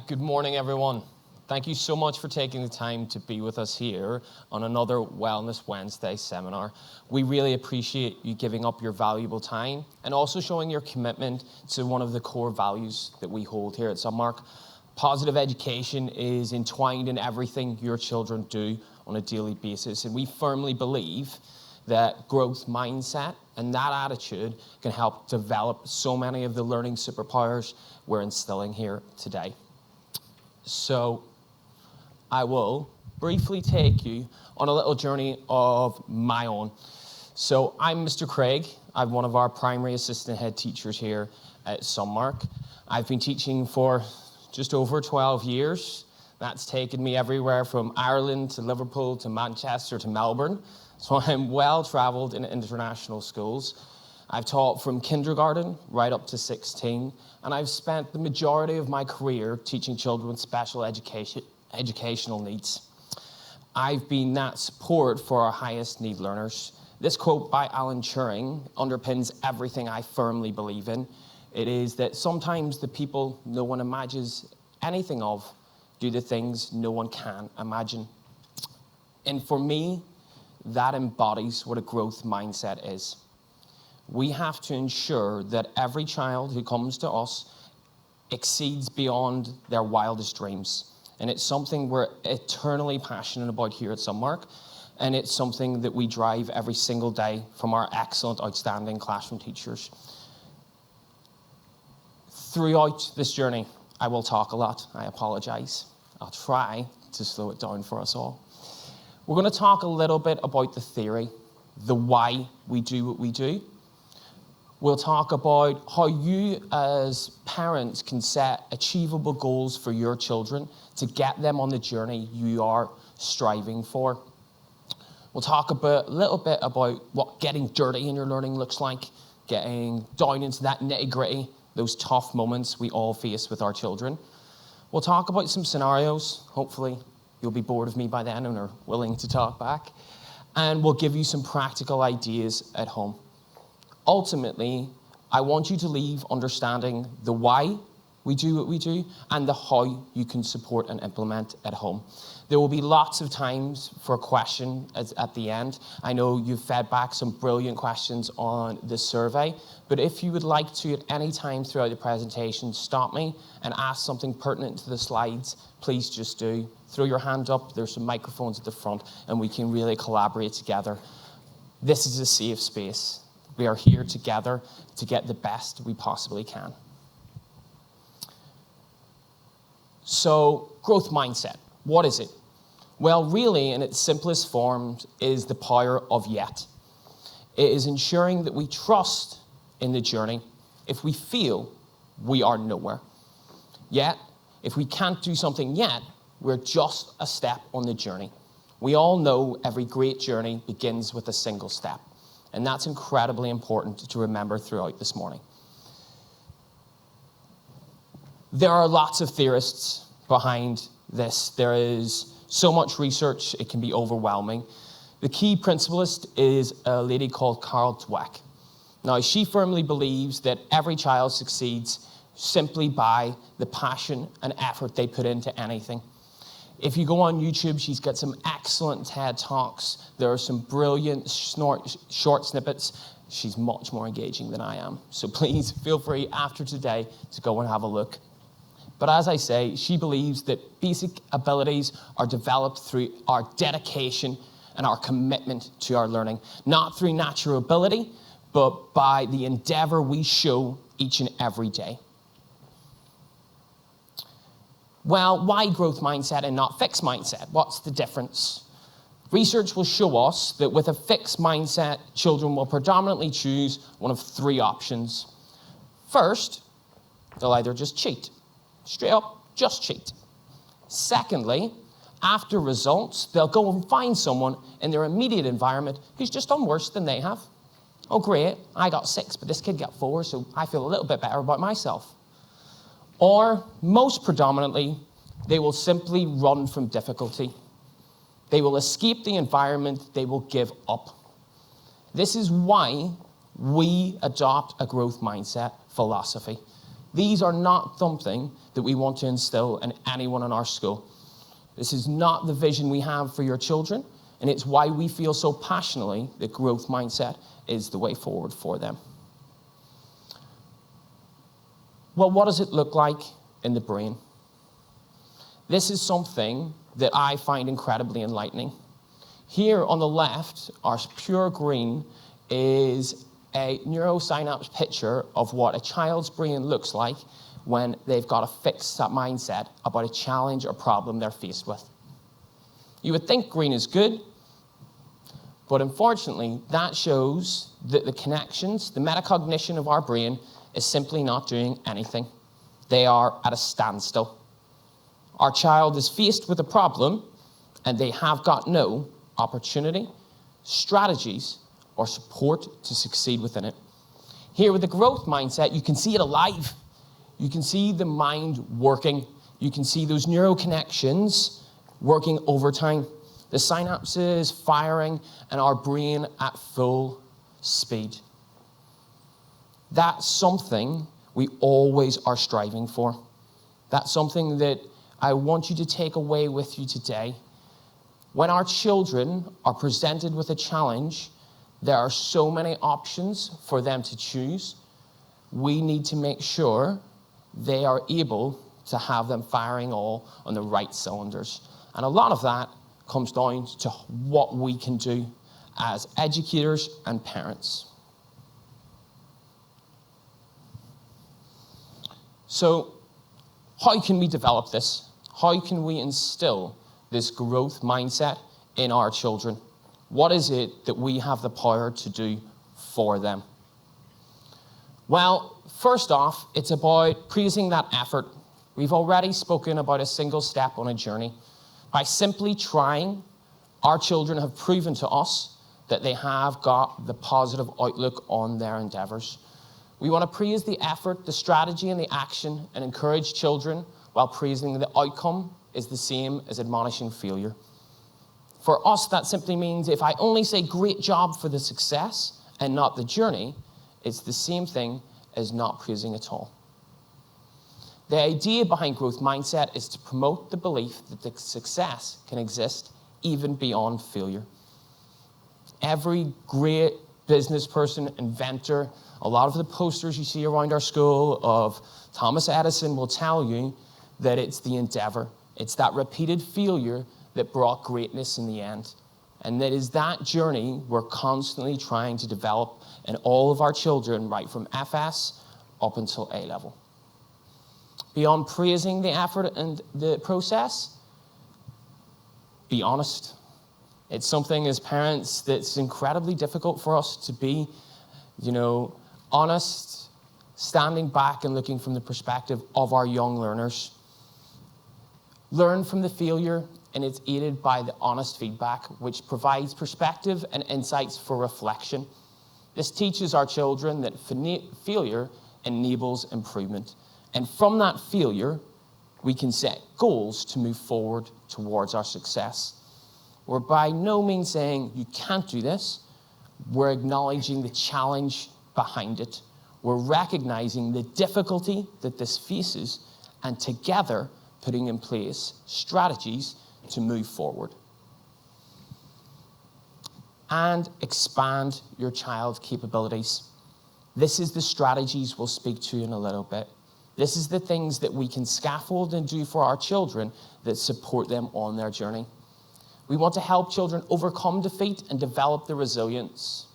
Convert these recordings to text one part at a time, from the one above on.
Good morning, everyone. Thank you so much for taking the time to be with us here on another Wellness Wednesday seminar. We really appreciate you giving up your valuable time and also showing your commitment to one of the core values that we hold here at Sunmarke. Positive education is entwined in everything your children do on a daily basis, and we firmly believe that growth mindset and that attitude can help develop so many of the learning superpowers we're instilling here today. So I will briefly take you on a little journey of my own. So I'm Mr. Craig. I'm one of our primary assistant head teachers here at Sunmarke. I've been teaching for just over 12 years. That's taken me everywhere from Ireland to Liverpool to Manchester to Melbourne. So I'm well-traveled in international schools. I've taught from kindergarten right up to 16, and I've spent the majority of my career teaching children with special educational needs. I've been that support for our highest need learners. This quote by Alan Turing underpins everything I firmly believe in. It is that sometimes the people no one imagines anything of do the things no one can imagine. And for me, that embodies what a growth mindset is. We have to ensure that every child who comes to us exceeds beyond their wildest dreams. And it's something we're eternally passionate about here at Sunmarke, and it's something that we drive every single day from our excellent, outstanding classroom teachers. Throughout this journey, I will talk a lot. I apologize. I'll try to slow it down for us all. We're going to talk a little bit about the theory, the why we do what we do. We'll talk about how you as parents can set achievable goals for your children to get them on the journey you are striving for. We'll talk a little bit about what getting dirty in your learning looks like, getting down into that nitty-gritty, those tough moments we all face with our children. We'll talk about some scenarios. Hopefully you'll be bored of me by then and are willing to talk back. And we'll give you some practical ideas at home. Ultimately, I want you to leave understanding the why we do what we do and the how you can support and implement at home. There will be lots of times for a question at the end. I know you've fed back some brilliant questions on the survey, but if you would like to at any time throughout the presentation stop me and ask something pertinent to the slides, please just do. Throw your hand up, there's some microphones at the front, and we can really collaborate together. This is a safe space. We are here together to get the best we possibly can. So, growth mindset, what is it? Well, really, in its simplest form, is the power of yet. It is ensuring that we trust in the journey if we feel we are nowhere. Yet, if we can't do something yet, we're just a step on the journey. We all know every great journey begins with a single step, and that's incredibly important to remember throughout this morning. There are lots of theorists behind this. There is so much research, it can be overwhelming. The key principlist is a lady called Carol Dweck. Now, she firmly believes that every child succeeds simply by the passion and effort they put into anything. If you go on YouTube, she's got some excellent TED Talks. There are some brilliant short snippets. She's much more engaging than I am. So please feel free after today to go and have a look. But as I say, she believes that basic abilities are developed through our dedication and our commitment to our learning, not through natural ability, but by the endeavor we show each and every day. Well, why growth mindset and not fixed mindset? What's the difference? Research will show us that with a fixed mindset, children will predominantly choose one of three options. First, they'll either just cheat. Straight up, just cheat. Secondly, after results, they'll go and find someone in their immediate environment who's just done worse than they have. Oh, great, I got 6, but this kid got 4, so I feel a little bit better about myself. Or, most predominantly, they will simply run from difficulty. They will escape the environment, they will give up. This is why we adopt a growth mindset philosophy. These are not something that we want to instill in anyone in our school. This is not the vision we have for your children, and it's why we feel so passionately that growth mindset is the way forward for them. Well, what does it look like in the brain? This is something that I find incredibly enlightening. Here on the left, our pure green is a neurosynapse picture of what a child's brain looks like when they've got a fixed mindset about a challenge or problem they're faced with. You would think green is good, but unfortunately, that shows that the connections, the metacognition of our brain is simply not doing anything. They are at a standstill. Our child is faced with a problem, and they have got no opportunity, strategies, or support to succeed within it. Here with the growth mindset, you can see it alive. You can see the mind working. You can see those neural connections working overtime. The synapses firing and our brain at full speed. That's something we always are striving for. That's something that I want you to take away with you today. When our children are presented with a challenge, there are so many options for them to choose. We need to make sure they are able to have them firing all on the right cylinders. And a lot of that comes down to what we can do as educators and parents. So, how can we develop this? How can we instill this growth mindset in our children? What is it that we have the power to do for them? Well, first off, it's about praising that effort. We've already spoken about a single step on a journey. By simply trying, our children have proven to us that they have got the positive outlook on their endeavors. We want to praise the effort, the strategy, and the action, and encourage children while praising the outcome is the same as admonishing failure. For us, that simply means if I only say great job for the success and not the journey, it's the same thing as not praising at all. The idea behind growth mindset is to promote the belief that the success can exist even beyond failure. Every great business person, inventor, a lot of the posters you see around our school of Thomas Edison will tell you that it's the endeavor. It's that repeated failure that brought greatness in the end. And that is that journey we're constantly trying to develop in all of our children, right from FS up until A level. Beyond praising the effort and the process, be honest. It's something as parents that's incredibly difficult for us to be, honest, standing back and looking from the perspective of our young learners. Learn from the failure, and it's aided by the honest feedback, which provides perspective and insights for reflection. This teaches our children that failure enables improvement. And from that failure, we can set goals to move forward towards our success. We're by no means saying you can't do this. We're acknowledging the challenge behind it. We're recognizing the difficulty that this faces and together putting in place strategies to move forward. And expand your child's capabilities. This is the strategies we'll speak to in a little bit. This is the things that we can scaffold and do for our children that support them on their journey. We want to help children overcome defeat and develop the resilience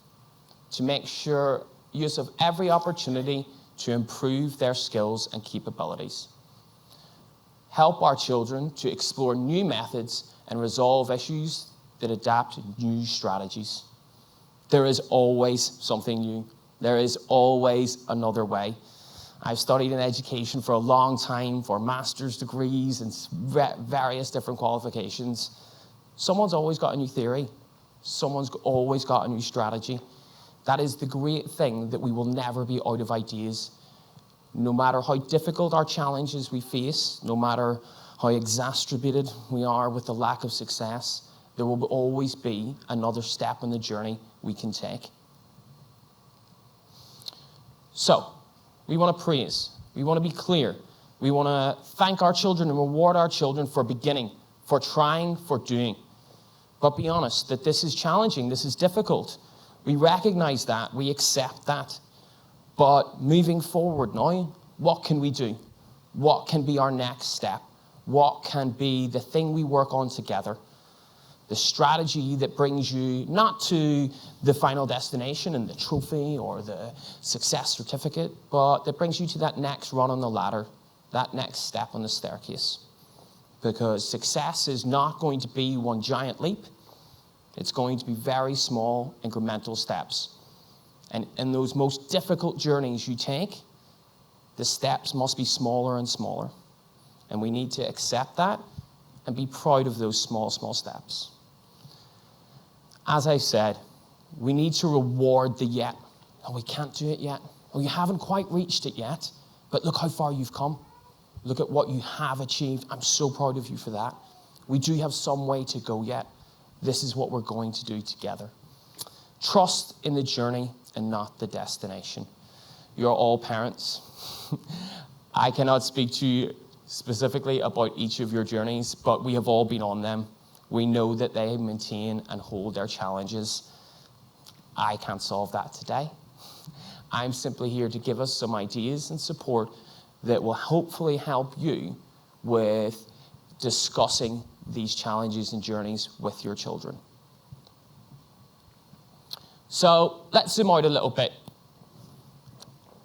to make sure use of every opportunity to improve their skills and capabilities. Help our children to explore new methods and resolve issues that adapt new strategies. There is always something new. There is always another way. I've studied in education for a long time for master's degrees and various different qualifications. Someone's always got a new theory. Someone's always got a new strategy. That is the great thing, that we will never be out of ideas. No matter how difficult our challenges we face, no matter how exacerbated we are with the lack of success, there will always be another step in the journey we can take. So, we want to praise. We want to be clear. We want to thank our children and reward our children for beginning, for trying, for doing. But be honest that this is challenging, this is difficult. We recognize that, we accept that. But moving forward now, what can we do? What can be our next step? What can be the thing we work on together? The strategy that brings you not to the final destination and the trophy or the success certificate, but that brings you to that next run on the ladder, that next step on the staircase. Because success is not going to be one giant leap. It's going to be very small, incremental steps. And in those most difficult journeys you take, the steps must be smaller and smaller. And we need to accept that and be proud of those small, small steps. As I said, we need to reward the yet. Oh, we can't do it yet. Oh, you haven't quite reached it yet. But look how far you've come. Look at what you have achieved. I'm so proud of you for that. We do have some way to go yet. This is what we're going to do together. Trust in the journey and not the destination. You're all parents. I cannot speak to you specifically about each of your journeys, but we have all been on them. We know that they maintain and hold their challenges. I can't solve that today. I'm simply here to give us some ideas and support that will hopefully help you with discussing these challenges and journeys with your children. So let's zoom out a little bit.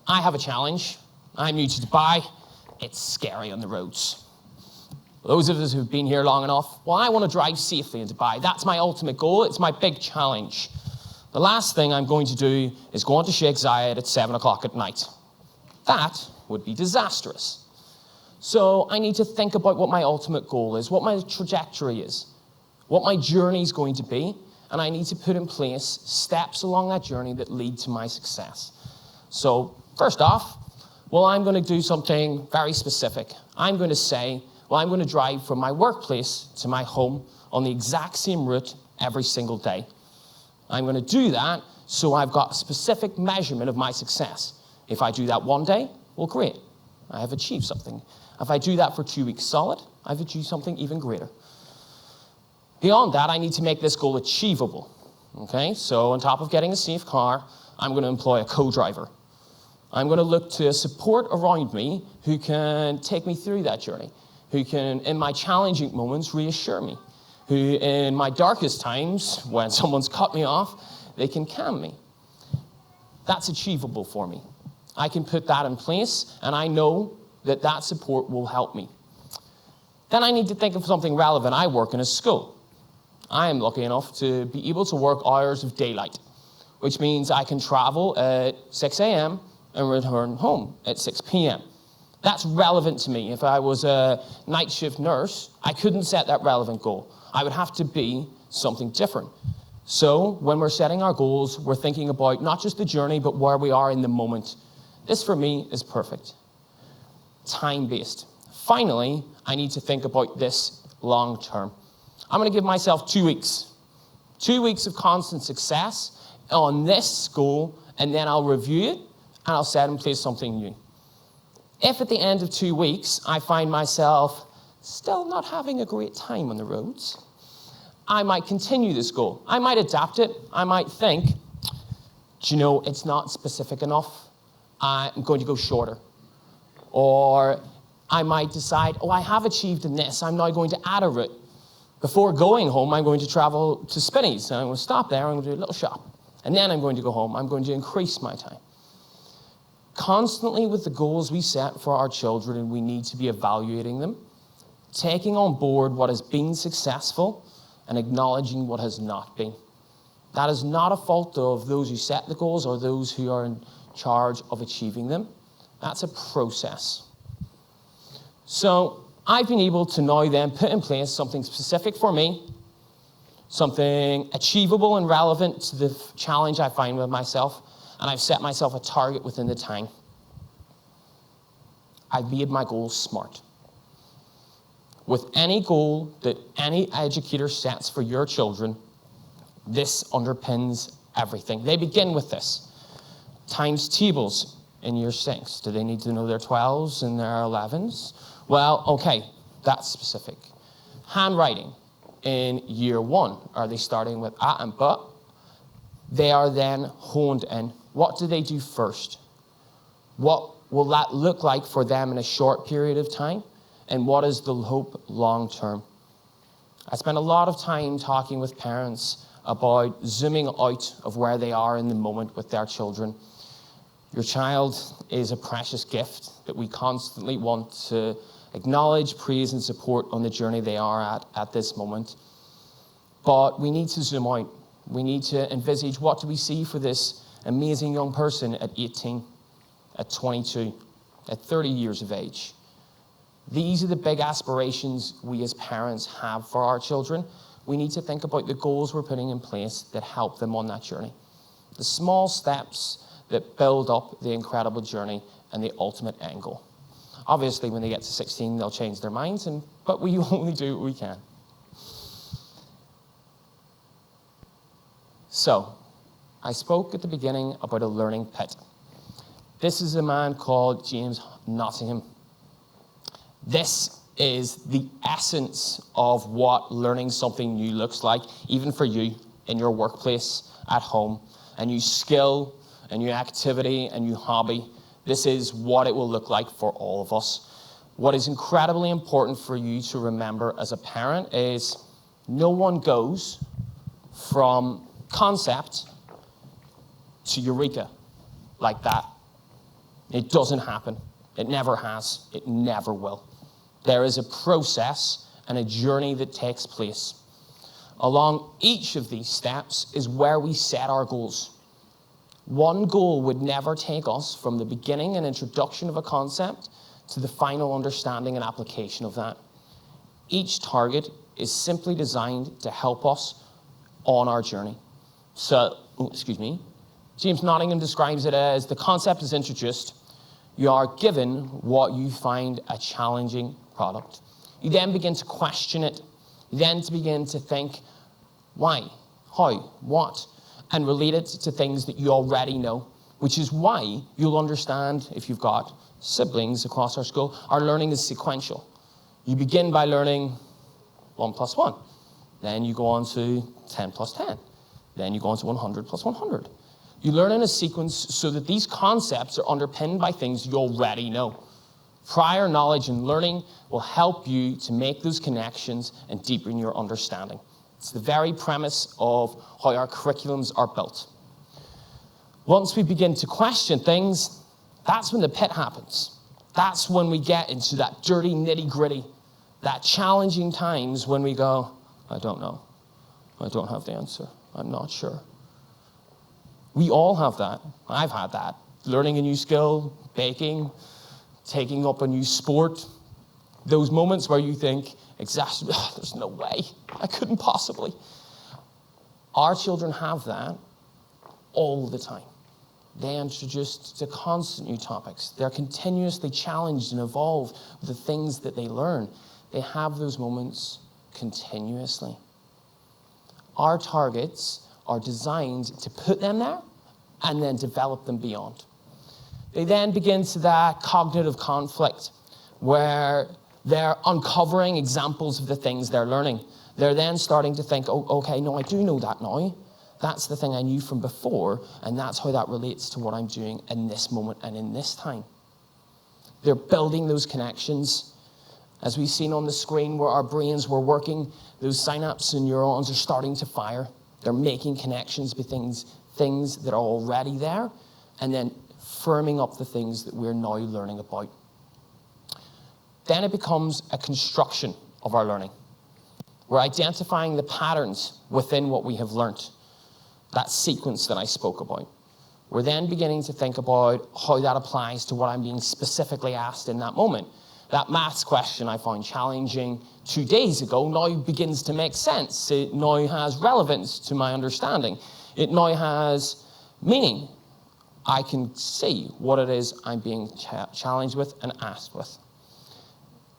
I have a challenge. I'm new to Dubai. It's scary on the roads. Those of us who've been here long enough, well, I want to drive safely in Dubai. That's my ultimate goal. It's my big challenge. The last thing I'm going to do is go on to Sheikh Zayed at 7 o'clock at night. That would be disastrous. So I need to think about what my ultimate goal is, what my trajectory is, what my journey is going to be, and I need to put in place steps along that journey that lead to my success. So first off, well, I'm going to do something very specific. I'm going to say, well, I'm going to drive from my workplace to my home on the exact same route every single day. I'm going to do that so I've got a specific measurement of my success. If I do that one day, well, great. I have achieved something. If I do that for 2 weeks solid, I've achieved something even greater. Beyond that, I need to make this goal achievable. Okay, so on top of getting a safe car, I'm going to employ a co-driver. I'm going to look to support around me who can take me through that journey, who can, in my challenging moments, reassure me, who in my darkest times, when someone's cut me off, they can calm me. That's achievable for me. I can put that in place, and I know that that support will help me. Then I need to think of something relevant. I work in a school. I am lucky enough to be able to work hours of daylight, which means I can travel at 6 a.m. and return home at 6 p.m. That's relevant to me. If I was a night shift nurse, I couldn't set that relevant goal. I would have to be something different. So when we're setting our goals, we're thinking about not just the journey, but where we are in the moment. This, for me, is perfect. Time-based. Finally, I need to think about this long term. I'm going to give myself 2 weeks. 2 weeks of constant success on this goal, and then I'll review it, and I'll set in place something new. If at the end of 2 weeks, I find myself still not having a great time on the roads, I might continue this goal. I might adapt it. I might think, do you know, it's not specific enough. I'm going to go shorter. Or I might decide, oh, I have achieved in this. I'm now going to add a route. Before going home, I'm going to travel to Spinneys. And I'm going to stop there. I'm going to do a little shop. And then I'm going to go home. I'm going to increase my time. Constantly with the goals we set for our children, we need to be evaluating them, taking on board what has been successful and acknowledging what has not been. That is not a fault of those who set the goals or those who are in charge of achieving them. That's a process. So I've been able to now then put in place something specific for me, something achievable and relevant to the challenge I find with myself, and I've set myself a target within the time. I've made my goals smart. With any goal that any educator sets for your children, this underpins everything. They begin with this. Times tables, in year 6? Do they need to know their 12s and their 11s? Well, okay, that's specific. Handwriting in year 1. Are they starting with a and but? They are then honed in. What do they do first? What will that look like for them in a short period of time? And what is the hope long term? I spend a lot of time talking with parents about zooming out of where they are in the moment with their children. Your child is a precious gift that we constantly want to acknowledge, praise, and support on the journey they are at this moment. But we need to zoom out. We need to envisage, what do we see for this amazing young person at 18, at 22, at 30 years of age? These are the big aspirations we as parents have for our children. We need to think about the goals we're putting in place that help them on that journey. The small steps that build up the incredible journey and the ultimate end goal. Obviously, when they get to 16, they'll change their minds, but we only do what we can. So, I spoke at the beginning about a learning pit. This is a man called James Nottingham. This is the essence of what learning something new looks like, even for you in your workplace, at home, a new skill, a new activity, a new hobby. This is what it will look like for all of us. What is incredibly important for you to remember as a parent is no one goes from concept to eureka like that. It doesn't happen. It never has. It never will. There is a process and a journey that takes place. Along each of these steps is where we set our goals. One goal would never take us from the beginning and introduction of a concept to the final understanding and application of that. Each target is simply designed to help us on our journey. So, James Nottingham describes it as the concept is introduced. You are given what you find a challenging product. You then begin to question it. You then begin to think, why, how, what, and relate it to things that you already know, which is why you'll understand, if you've got siblings across our school, our learning is sequential. You begin by learning 1 plus 1. Then you go on to 10 plus 10. Then you go on to 100 plus 100. You learn in a sequence so that these concepts are underpinned by things you already know. Prior knowledge and learning will help you to make those connections and deepen your understanding. It's the very premise of how our curriculums are built. Once we begin to question things, that's when the pit happens. That's when we get into that dirty nitty-gritty, that challenging times when we go, I don't know. I don't have the answer. I'm not sure. We all have that. I've had that. Learning a new skill, baking, taking up a new sport. Those moments where you think, there's no way. I couldn't possibly. Our children have that all the time. They are introduced to constant new topics. They're continuously challenged and evolved with the things that they learn. They have those moments continuously. Our targets are designed to put them there and then develop them beyond. They then begin to that cognitive conflict where they're uncovering examples of the things they're learning. They're then starting to think, oh, okay, no, I do know that now. That's the thing I knew from before, and that's how that relates to what I'm doing in this moment and in this time. They're building those connections. As we've seen on the screen where our brains were working, those synapses and neurons are starting to fire. They're making connections between things that are already there, and then firming up the things that we're now learning about. Then it becomes a construction of our learning. We're identifying the patterns within what we have learnt, that sequence that I spoke about. We're then beginning to think about how that applies to what I'm being specifically asked in that moment. That maths question I found challenging 2 days ago now begins to make sense. It now has relevance to my understanding. It now has meaning. I can see what it is I'm being challenged with and asked with.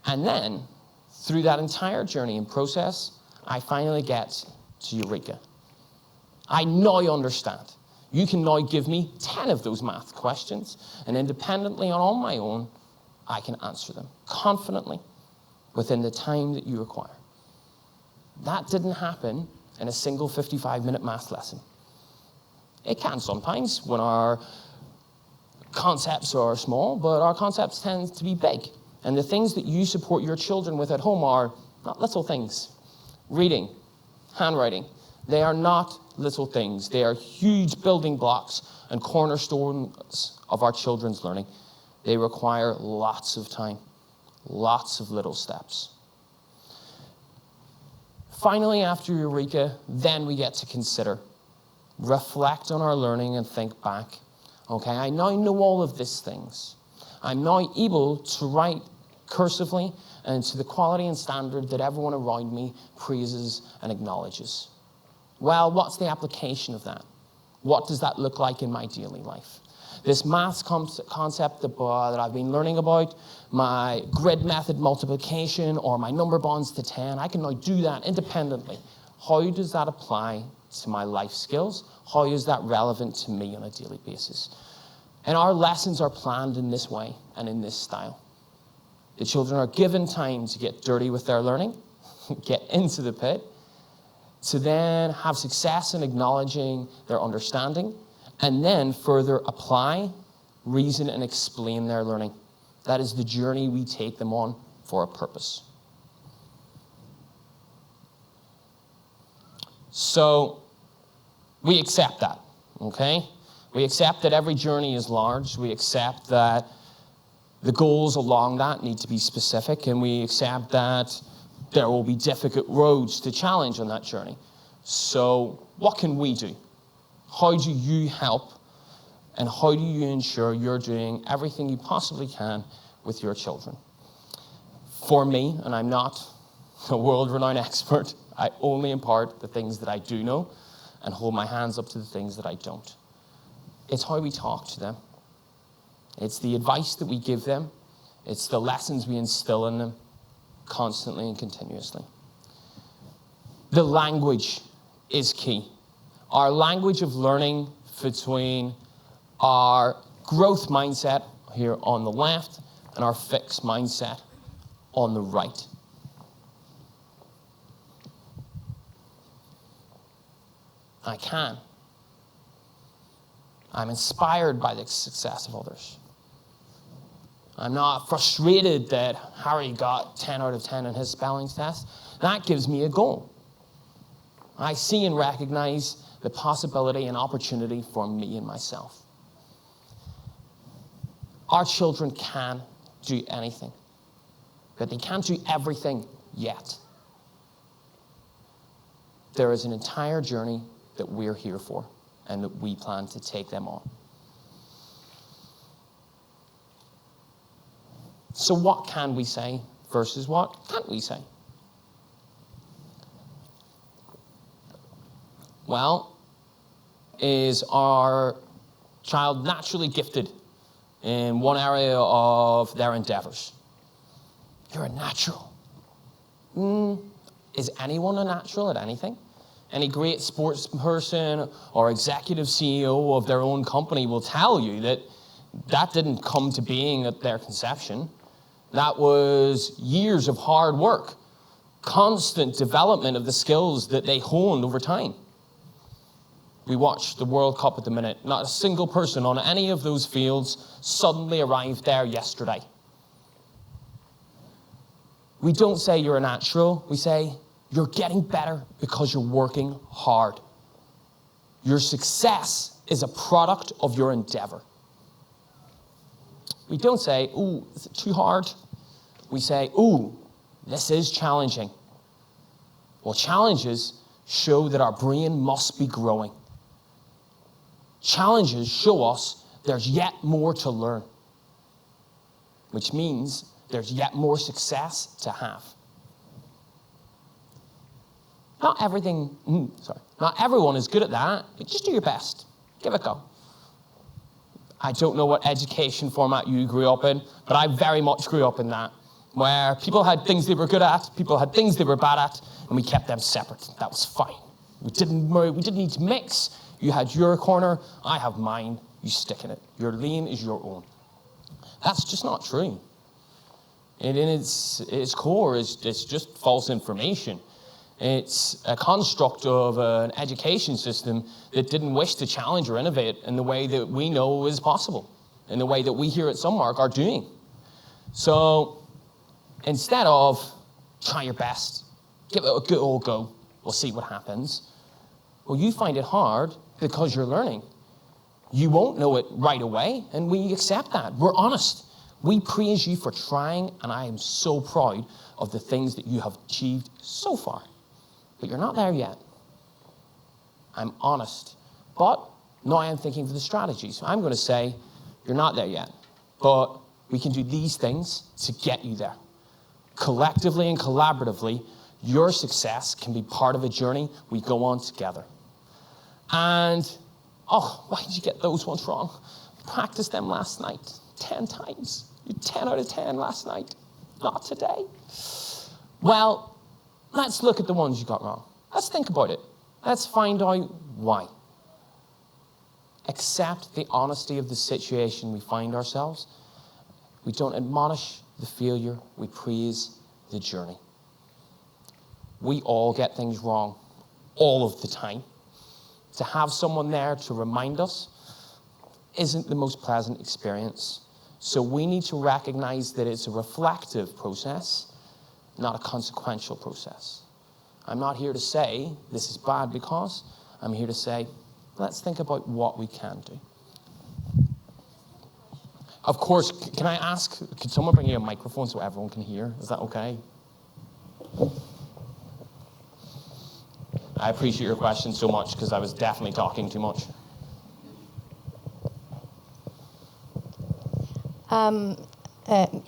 And then, through that entire journey and process, I finally get to Eureka. I now understand. You can now give me 10 of those math questions, and independently and on my own, I can answer them confidently within the time that you require. That didn't happen in a single 55-minute math lesson. It can sometimes when our concepts are small, but our concepts tend to be big. And the things that you support your children with at home are not little things. Reading, handwriting, they are not little things. They are huge building blocks and cornerstones of our children's learning. They require lots of time, lots of little steps. Finally, after Eureka, then we get to consider, reflect on our learning and think back. Okay, I now know all of these things. I'm now able to write cursively and to the quality and standard that everyone around me praises and acknowledges. Well, what's the application of that? What does that look like in my daily life? This maths concept that I've been learning about, my grid method multiplication or my number bonds to 10, I can now do that independently. How does that apply to my life skills? How is that relevant to me on a daily basis? And our lessons are planned in this way and in this style. The children are given time to get dirty with their learning, get into the pit, to then have success in acknowledging their understanding, and then further apply, reason, and explain their learning. That is the journey we take them on for a purpose. So we accept that, okay? We accept that every journey is large. We accept that the goals along that need to be specific, and we accept that there will be difficult roads to challenge on that journey. So what can we do? How do you help, and how do you ensure you're doing everything you possibly can with your children? For me, and I'm not a world-renowned expert, I only impart the things that I do know and hold my hands up to the things that I don't. It's how we talk to them. It's the advice that we give them. It's the lessons we instill in them constantly and continuously. The language is key. Our language of learning between our growth mindset here on the left and our fixed mindset on the right. I can. I'm inspired by the success of others. I'm not frustrated that Harry got 10 out of 10 in his spelling test. That gives me a goal. I see and recognize the possibility and opportunity for me and myself. Our children can do anything, but they can't do everything yet. There is an entire journey that we're here for and that we plan to take them on. So what can we say versus what can't we say? Well, is our child naturally gifted in one area of their endeavors? You're a natural. Is anyone a natural at anything? Any great sports person or executive CEO of their own company will tell you that that didn't come to being at their conception. That was years of hard work, constant development of the skills that they honed over time. We watch the World Cup at the minute. Not a single person on any of those fields suddenly arrived there yesterday. We don't say you're a natural. We say you're getting better because you're working hard. Your success is a product of your endeavor. We don't say, ooh, is it too hard? We say, ooh, this is challenging. Well, challenges show that our brain must be growing. Challenges show us there's yet more to learn, which means there's yet more success to have. Not everyone is good at that, but just do your best. Give it a go. I don't know what education format you grew up in, but I very much grew up in that, where people had things they were good at, people had things they were bad at, and we kept them separate. That was fine. We didn't need to mix. You had your corner, I have mine, you stick in it. Your lane is your own. That's just not true. And in its core, it's just false information. It's a construct of an education system that didn't wish to challenge or innovate in the way that we know is possible, in the way that we here at Sunmarke are doing. So instead of try your best, give it a good old go, we'll see what happens. Well, you find it hard because you're learning. You won't know it right away, and we accept that. We're honest. We praise you for trying, and I am so proud of the things that you have achieved so far. But you're not there yet. I'm honest. But now I'm thinking of the strategies. I'm going to say, you're not there yet. But we can do these things to get you there. Collectively and collaboratively, your success can be part of a journey we go on together. And, oh, why did you get those ones wrong? Practiced them last night 10 times. You're 10 out of 10 last night, not today. Well, let's look at the ones you got wrong. Let's think about it. Let's find out why. Accept the honesty of the situation we find ourselves. We don't admonish the failure, we praise the journey. We all get things wrong all of the time. To have someone there to remind us isn't the most pleasant experience. So we need to recognize that it's a reflective process, not a consequential process. I'm not here to say this is bad because, I'm here to say, let's think about what we can do. Of course, can I ask, could someone bring you a microphone so everyone can hear? Is that okay? I appreciate your question so much because I was definitely talking too much.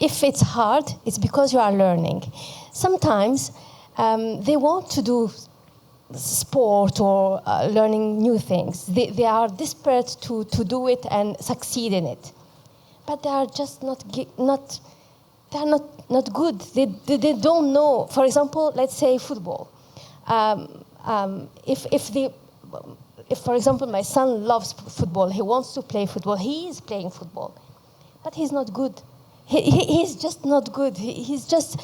If it's hard, it's because you are learning. Sometimes they want to do sport or learning new things. They are desperate to do it and succeed in it. But they are just not good. They don't know. For example, let's say football. If for example my son loves football, he wants to play football. He is playing football, but he's not good. He's just not good. He's just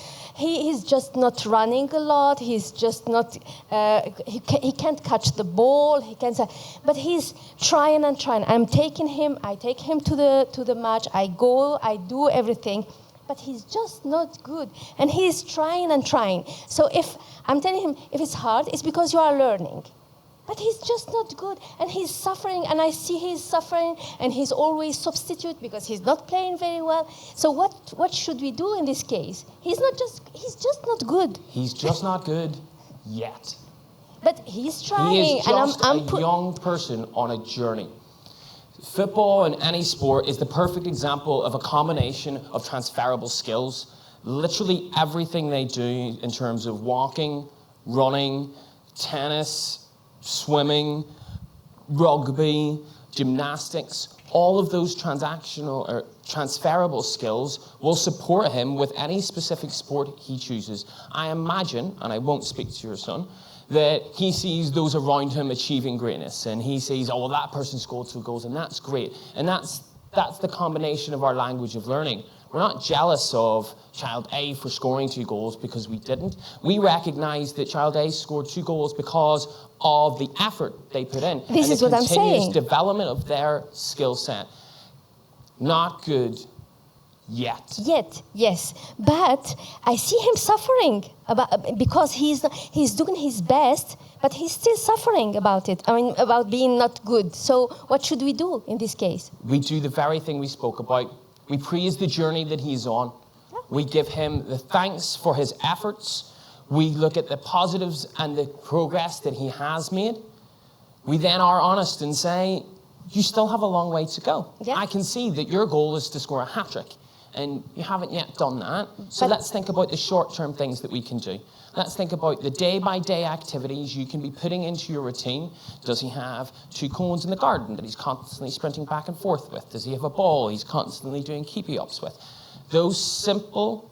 not running a lot. He's just not. He can't catch the ball. He can't. But he's trying and trying. I take him to the match. I go. I do everything. But he's just not good. And he's trying and trying. So if I'm telling him, if it's hard, it's because you are learning. But he's just not good. And he's suffering, and I see he's suffering, and he's always substitute because he's not playing very well. So what should we do in this case? He's just not good. He's just not good yet. But he's trying. He is just a young person on a journey. Football and any sport is the perfect example of a combination of transferable skills. Literally everything they do in terms of walking, running, tennis, swimming, rugby, gymnastics, all of those transactional or transferable skills will support him with any specific sport he chooses. I imagine, and I won't speak to your son, that he sees those around him achieving greatness, and he sees, oh, well, that person scored 2 goals, and that's great. And that's the combination of our language of learning. We're not jealous of child A for scoring 2 goals because we didn't. We recognize that child A scored 2 goals because of the effort they put in. This is what I'm saying. And the continuous development of their skill set. Not good yet. Yet, yes. But I see him suffering because he's doing his best, but he's still suffering about it. I mean, about being not good. So what should we do in this case? We do the very thing we spoke about. We praise the journey that he's on. Yeah. We give him the thanks for his efforts. We look at the positives and the progress that he has made. We then are honest and say, you still have a long way to go. Yeah. I can see that your goal is to score a hat-trick, and you haven't yet done that. So let's think about the short-term things that we can do. Let's think about the day-by-day activities you can be putting into your routine. Does he have 2 cones in the garden that he's constantly sprinting back and forth with? Does he have a ball he's constantly doing keepy-ups with? Those simple,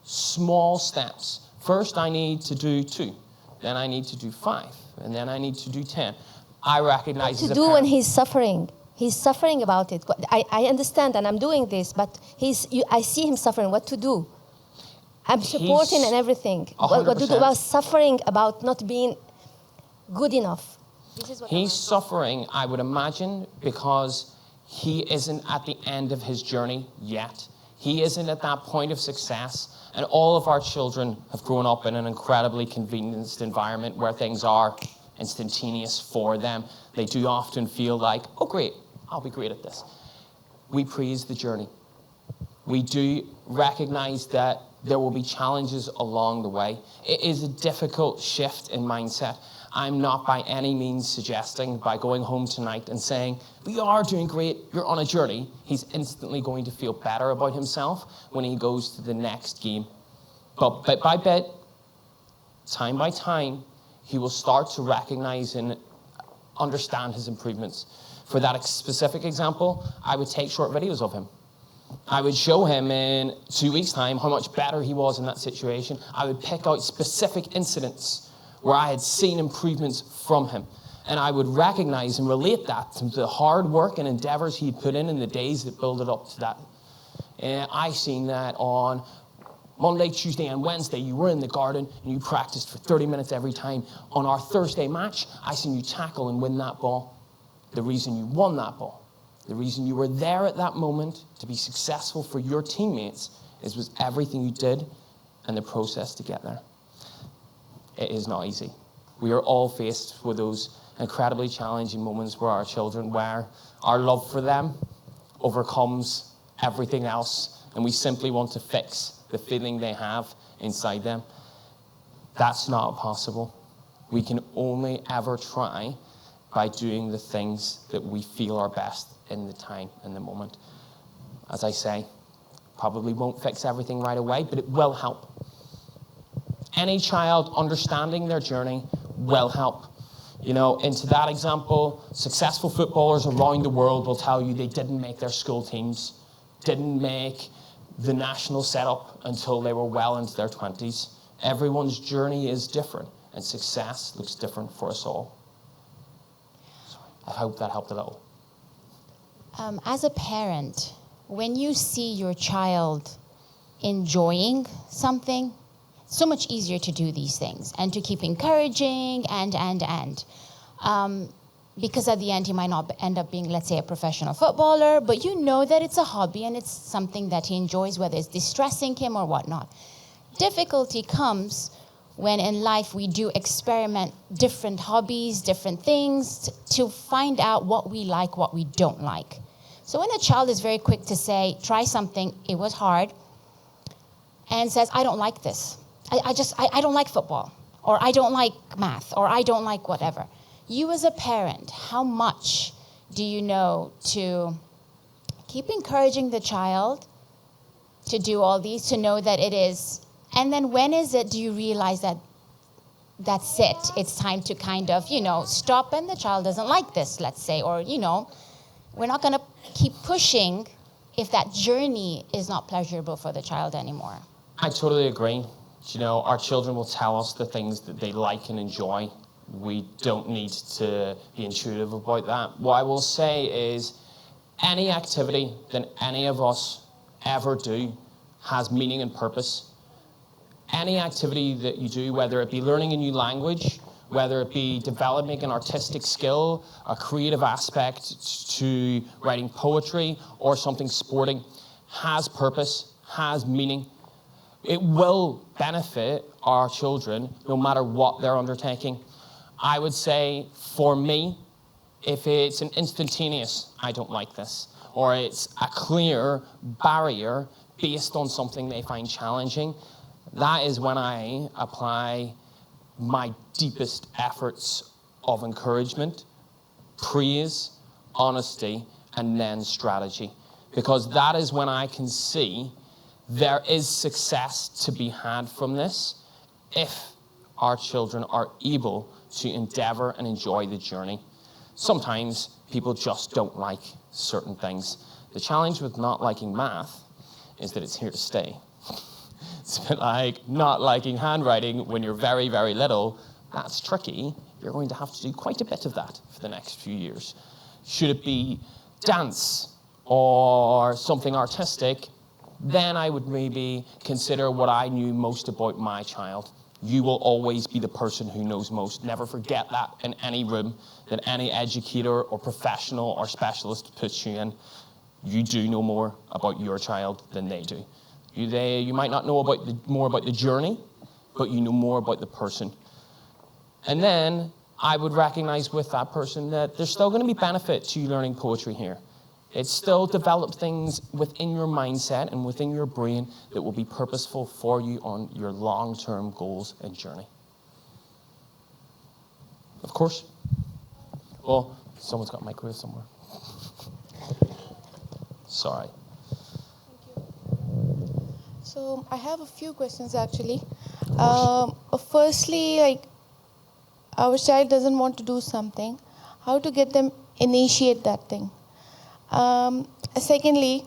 small steps. First, I need to do 2. Then I need to do 5. And then I need to do 10. I recognize to as a do when parent. he's suffering. He's suffering about it. I understand, and I'm doing this, but I see him suffering. What to do? I'm supporting and everything. What to do about suffering, about not being good enough? This is what he's suffering, I would imagine, because he isn't at the end of his journey yet. He isn't at that point of success. And all of our children have grown up in an incredibly convenienced environment where things are instantaneous for them. They do often feel like, oh great, I'll be great at this. We praise the journey. We do recognize that there will be challenges along the way. It is a difficult shift in mindset. I'm not by any means suggesting by going home tonight and saying, we are doing great, you're on a journey, he's instantly going to feel better about himself when he goes to the next game. But bit by bit, time by time, he will start to recognize and understand his improvements. For that specific example, I would take short videos of him. I would show him in 2 weeks' time how much better he was in that situation. I would pick out specific incidents where I had seen improvements from him. And I would recognize and relate that to the hard work and endeavors he'd put in the days that builded up to that. And I seen that on Monday, Tuesday, and Wednesday, you were in the garden and you practiced for 30 minutes every time. On our Thursday match, I seen you tackle and win that ball. The reason you won that ball, the reason you were there at that moment to be successful for your teammates was everything you did and the process to get there. It is not easy. We are all faced with those incredibly challenging moments where our love for them overcomes everything else, and we simply want to fix the feeling they have inside them. That's not possible. We can only ever try by doing the things that we feel are best in the time and the moment. As I say, probably won't fix everything right away, but it will help. Any child understanding their journey will help. You know, into that example, successful footballers around the world will tell you they didn't make their school teams, didn't make the national setup until they were well into their 20s. Everyone's journey is different, and success looks different for us all. I hope that helped a little. As a parent, when you see your child enjoying something, so much easier to do these things and to keep encouraging because at the end he might not end up being, let's say, a professional footballer, but you know that it's a hobby and it's something that he enjoys, whether it's distressing him or whatnot. Difficulty comes when in life we do experiment different hobbies, different things to find out what we like, what we don't like. So when a child is very quick to say, try something, it was hard, and says, I don't like this. I don't like football, or I don't like math, or I don't like whatever. You as a parent, how much do you know to keep encouraging the child to do all these, to know that it is, and then when is it, do you realize that that's it, it's time to kind of, stop, and the child doesn't like this, let's say, or, we're not going to keep pushing if that journey is not pleasurable for the child anymore. I totally agree. Our children will tell us the things that they like and enjoy. We don't need to be intuitive about that. What I will say is any activity that any of us ever do has meaning and purpose. Any activity that you do, whether it be learning a new language, whether it be developing an artistic skill, a creative aspect to writing poetry or something sporting, has purpose, has meaning. It will benefit our children no matter what they're undertaking. I would say, for me, if it's an instantaneous, I don't like this, or it's a clear barrier based on something they find challenging, that is when I apply my deepest efforts of encouragement, praise, honesty, and then strategy. Because that is when I can see there is success to be had from this if our children are able to endeavor and enjoy the journey. Sometimes people just don't like certain things. The challenge with not liking math is that it's here to stay. It's a bit like not liking handwriting when you're very, very little, that's tricky, you're going to have to do quite a bit of that for the next few years. Should it be dance or something artistic, then I would maybe consider what I knew most about my child. You will always be the person who knows most. Never forget that in any room that any educator or professional or specialist puts you in. You do know more about your child than they do. You might not know more about the journey, but you know more about the person. And then I would recognize with that person that there's still going to be benefit to you learning poetry here. It still develops things within your mindset and within your brain that will be purposeful for you on your long-term goals and journey. Of course. Well, someone's got a microwave somewhere. Sorry. So I have a few questions actually. Firstly, like our child doesn't want to do something, how to get them initiate that thing? Secondly,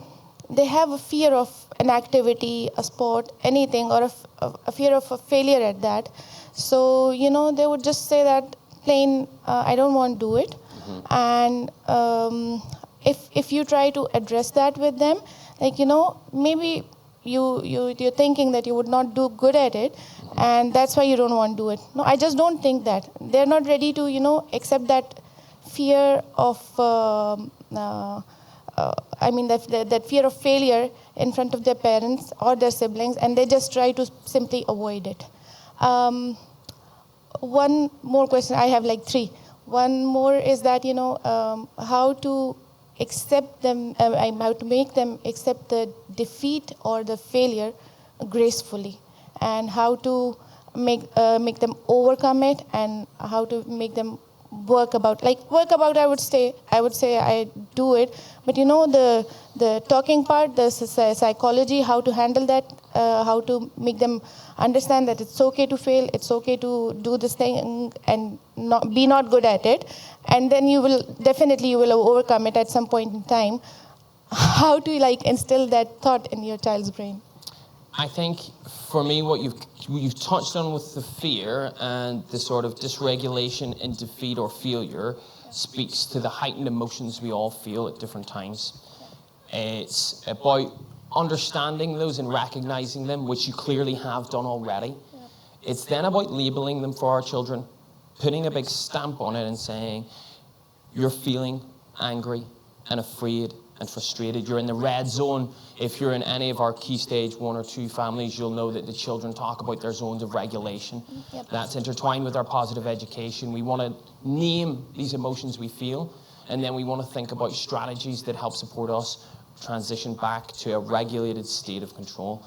they have a fear of an activity, a sport, anything, or a fear of a failure at that. So, they would just say that plain, I don't want to do it. And if you try to address that with them, like, maybe you're thinking that you would not do good at it, and that's why you don't want to do it. No, I just don't think that. They're not ready to, accept that fear of, that fear of failure in front of their parents or their siblings, and they just try to simply avoid it. One more question, I have like three. One more is that, how to accept them, how to make them accept the defeat or the failure gracefully, and how to make them overcome it, and how to make them work about. I would say I do it, but the talking part, the psychology, how to handle that, how to make them understand that it's okay to fail, it's okay to do this thing and not good at it, and then you will overcome it at some point in time. How to instill that thought in your child's brain? I think for me, what you've touched on with the fear and the sort of dysregulation in defeat or failure speaks to the heightened emotions we all feel at different times. It's about understanding those and recognizing them, which you clearly have done already. It's then about labeling them for our children, putting a big stamp on it and saying, you're feeling angry and afraid and frustrated. You're in the red zone. If you're in any of our key stage 1 or 2 families, you'll know that the children talk about their zones of regulation. Yep. That's intertwined with our positive education. We want to name these emotions we feel, and then we want to think about strategies that help support us transition back to a regulated state of control.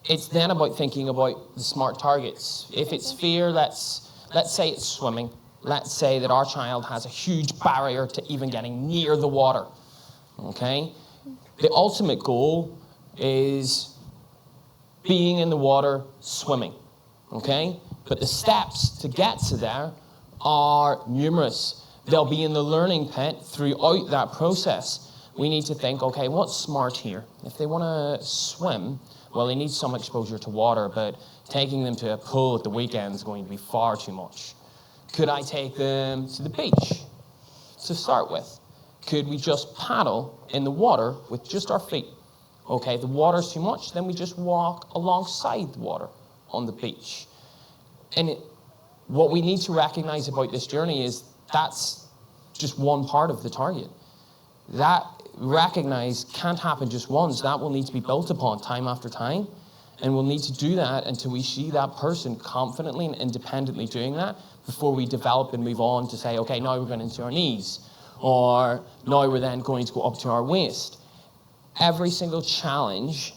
It's then about thinking about the smart targets. If it's fear, let's say it's swimming. Let's say that our child has a huge barrier to even getting near the water. Okay? The ultimate goal is being in the water, swimming. Okay? But the steps to get to there are numerous. They'll be in the learning pit throughout that process. We need to think, okay, what's smart here? If they want to swim, well, they need some exposure to water, but taking them to a pool at the weekend is going to be far too much. Could I take them to the beach to start with? Could we just paddle in the water with just our feet? Okay, if the water's too much, then we just walk alongside the water on the beach. And what we need to recognize about this journey is that's just one part of the target. That recognize can't happen just once. That will need to be built upon time after time. And we'll need to do that until we see that person confidently and independently doing that before we develop and move on to say, okay, now we're going into our knees, or now we're then going to go up to our waist. Every single challenge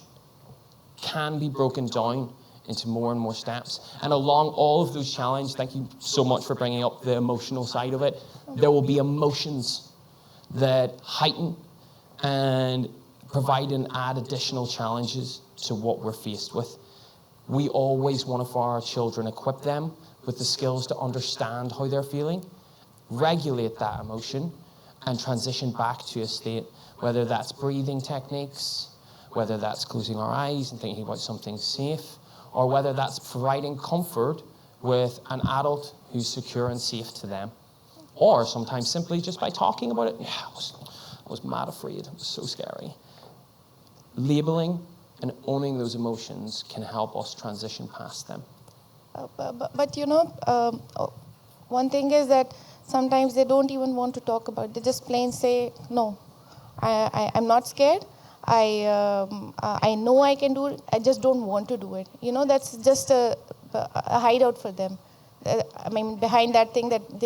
can be broken down into more and more steps. And along all of those challenges, thank you so much for bringing up the emotional side of it, there will be emotions that heighten and provide and add additional challenges to what we're faced with. We always want to, for our children, equip them with the skills to understand how they're feeling, regulate that emotion, and transition back to a state, whether that's breathing techniques, whether that's closing our eyes and thinking about something safe, or whether that's providing comfort with an adult who's secure and safe to them. Or sometimes simply just by talking about it. Yeah, I was mad afraid. It was so scary. Labeling and owning those emotions can help us transition past them. But one thing is that sometimes they don't even want to talk about it. They just plain say, no, I'm not scared. I know I can do it. I just don't want to do it. That's just a hideout for them. Behind that thing that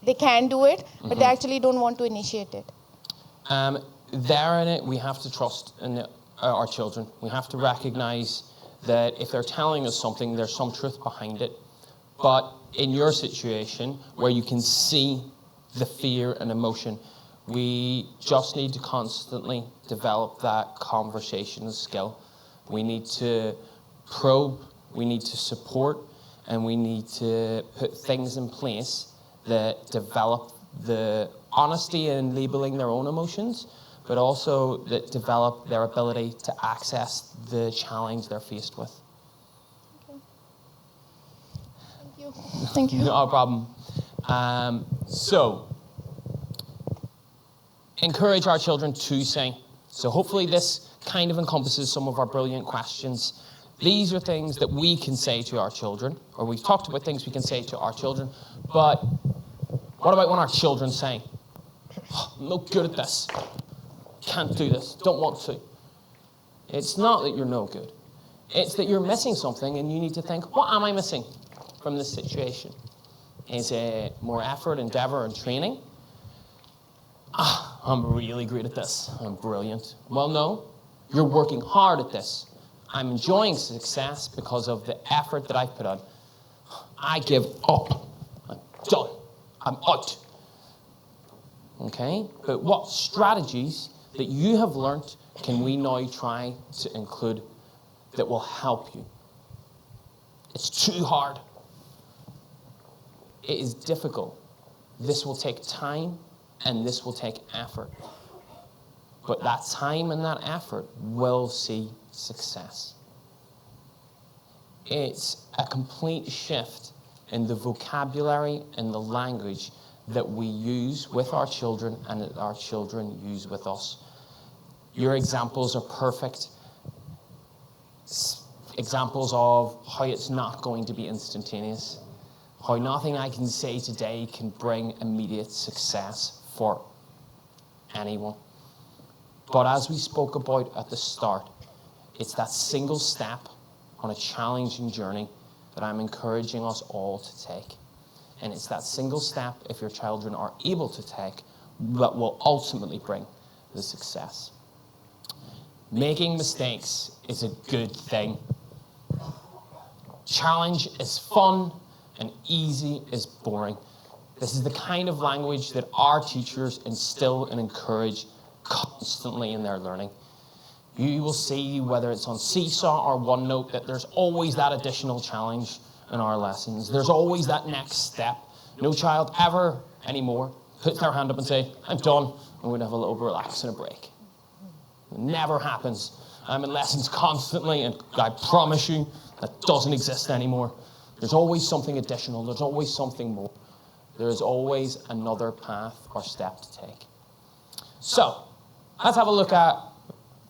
they can do it, but they actually don't want to initiate it. There in it, we have to trust in our children. We have to recognize that if they're telling us something, there's some truth behind it. But in your situation, where you can see the fear and emotion, we just need to constantly develop that conversation skill. We need to probe, we need to support, and we need to put things in place that develop the honesty in labeling their own emotions, but also that develop their ability to access the challenge they're faced with. Okay. Thank you. No problem. So, encourage our children to sing. So hopefully this kind of encompasses some of our brilliant questions. These are things that we can say to our children, or we've talked about things we can say to our children, but what about when our children sing? Oh, I'm no good at this. Can't do this. Don't want to. It's not that you're no good. It's that you're missing something and you need to think, what am I missing from this situation? Is it more effort, endeavor, and training? I'm really great at this. I'm brilliant. Well, no. You're working hard at this. I'm enjoying success because of the effort that I've put on. I give up. I'm done. I'm out. Okay? But what strategies that you have learnt can we now try to include that will help you? It's too hard. It is difficult. This will take time and this will take effort. But that time and that effort will see success. It's a complete shift in the vocabulary and the language that we use with our children and that our children use with us. Your examples are perfect examples of how it's not going to be instantaneous, how nothing I can say today can bring immediate success for anyone. But as we spoke about at the start, it's that single step on a challenging journey that I'm encouraging us all to take. And it's that single step, if your children are able to take, that will ultimately bring the success. Making mistakes is a good thing. Challenge is fun and easy is boring. This is the kind of language that our teachers instill and encourage constantly in their learning. You will see, whether it's on Seesaw or OneNote, that there's always that additional challenge in our lessons. There's always that next step. No child ever anymore puts their hand up and say, I'm done, and we'd have a little relax and a break. It never happens. I'm in lessons constantly, and I promise you that doesn't exist anymore. There's always something additional. There's always something more. There is always another path or step to take. So, let's have a look at,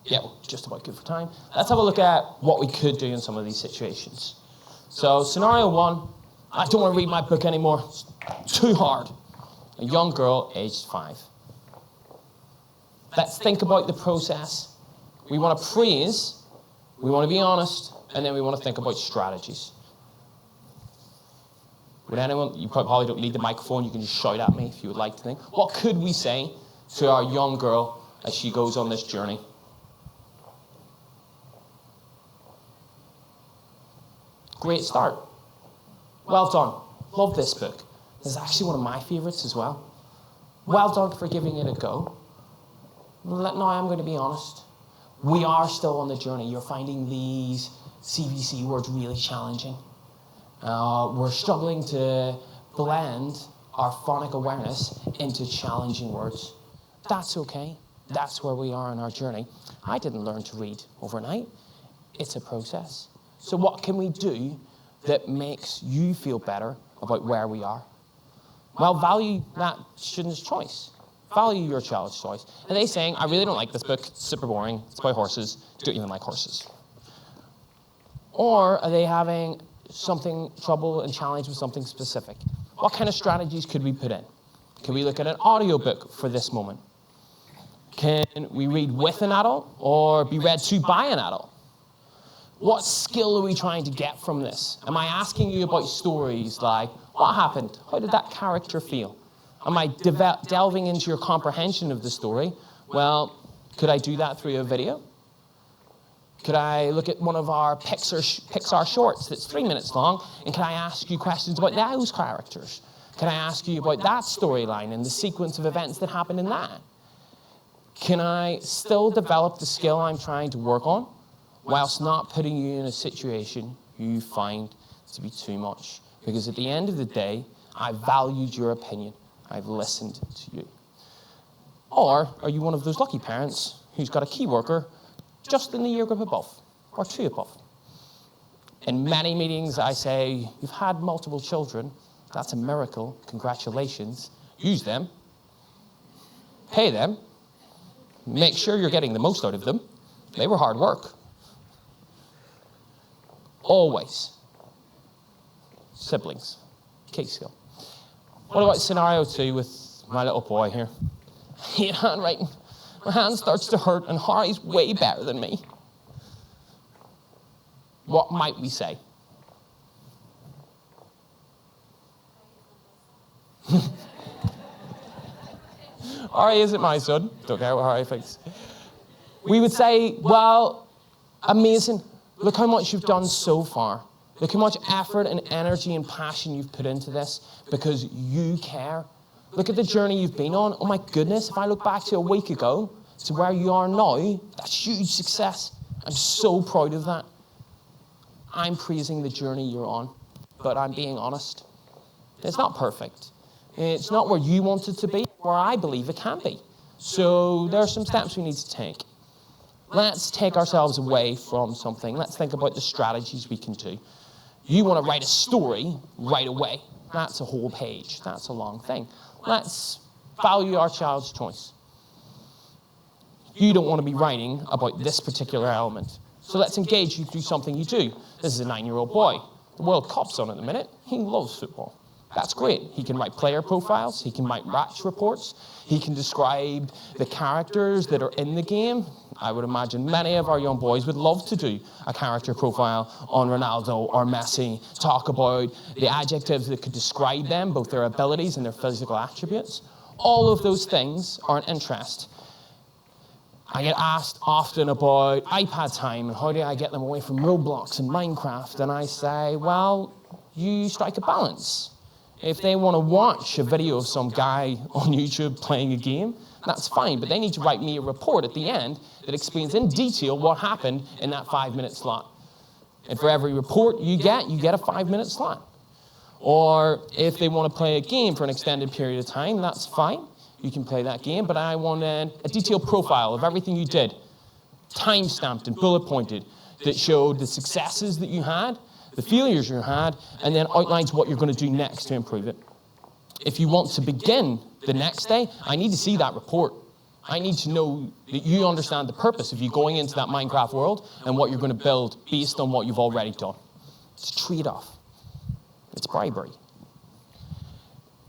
we're just about good for time. Let's have a look at what we could do in some of these situations. So, scenario one, I don't want to read my book anymore. It's too hard. A young girl, aged 5. Let's think about the process. We want to praise, we want to be honest, and then we want to think about strategies. Would anyone, you probably don't need the microphone, you can just shout at me if you would like to think. What could we say to our young girl as she goes on this journey? Great start. Well done. Love this book. This is actually one of my favorites as well. Well done for giving it a go. Now I'm going to be honest. We are still on the journey. You're finding these CVC words really challenging. We're struggling to blend our phonic awareness into challenging words. That's okay. That's where we are in our journey. I didn't learn to read overnight. It's a process. So what can we do that makes you feel better about where we are? Well, value that student's choice. Value your child's choice. Are they saying, I really don't like this book, it's super boring, it's about horses, don't even like horses? Or are they having trouble and challenge with something specific? What kind of strategies could we put in? Can we look at an audiobook for this moment? Can we read with an adult or be read to by an adult? What skill are we trying to get from this? Am I asking you about stories like, what happened? How did that character feel? Am I delving into your comprehension of the story? Well, could I do that through a video? Could I look at one of our Pixar shorts that's 3 minutes long, and can I ask you questions about those characters? Can I ask you about that storyline and the sequence of events that happened in that? Can I still develop the skill I'm trying to work on whilst not putting you in a situation you find to be too much? Because at the end of the day, I valued your opinion. I've listened to you. Or are you one of those lucky parents who's got a key worker just in the year group above, or 2 above? In many meetings, I say, you've had multiple children. That's a miracle. Congratulations. Use them. Pay them. Make sure you're getting the most out of them. They were hard work. Always. Siblings. Key skill. What about scenario 2 with my little boy here? I hate handwriting. My hand starts to hurt, and Harry's way better than me. What might we say? Harry isn't my son. Don't care what Harry thinks. We would say, well, amazing. Look how much you've done so far. Look how much effort and energy and passion you've put into this because you care. Look at the journey you've been on. Oh my goodness, if I look back to a week ago to where you are now, that's huge success. I'm so proud of that. I'm praising the journey you're on, but I'm being honest. It's not perfect. It's not where you want it to be, where I believe it can be. So there are some steps we need to take. Let's take ourselves away from something. Let's think about the strategies we can do. You want to write a story right away. That's a whole page. That's a long thing. Let's value our child's choice. You don't want to be writing about this particular element. So let's engage you through something you do. This is a 9-year-old boy. The World Cup's on at the minute. He loves football. That's great. He can write player profiles. He can write match reports. He can describe the characters that are in the game. I would imagine many of our young boys would love to do a character profile on Ronaldo or Messi, talk about the adjectives that could describe them, both their abilities and their physical attributes. All of those things are an interest. I get asked often about iPad time and how do I get them away from Roblox and Minecraft, and I say, well, you strike a balance. If they want to watch a video of some guy on YouTube playing a game, that's fine, but they need to write me a report at the end that explains in detail what happened in that 5-minute slot. And for every report you get a 5-minute slot. Or if they want to play a game for an extended period of time, that's fine. You can play that game, but I want a detailed profile of everything you did, time-stamped and bullet-pointed, that showed the successes that you had, the failures you had, and then outlines what you're going to do next to improve it. If you want to begin the next day, I need to see that report. I need to know that you understand the purpose of you going into that Minecraft world and what you're going to build based on what you've already done. It's a trade-off. It's bribery.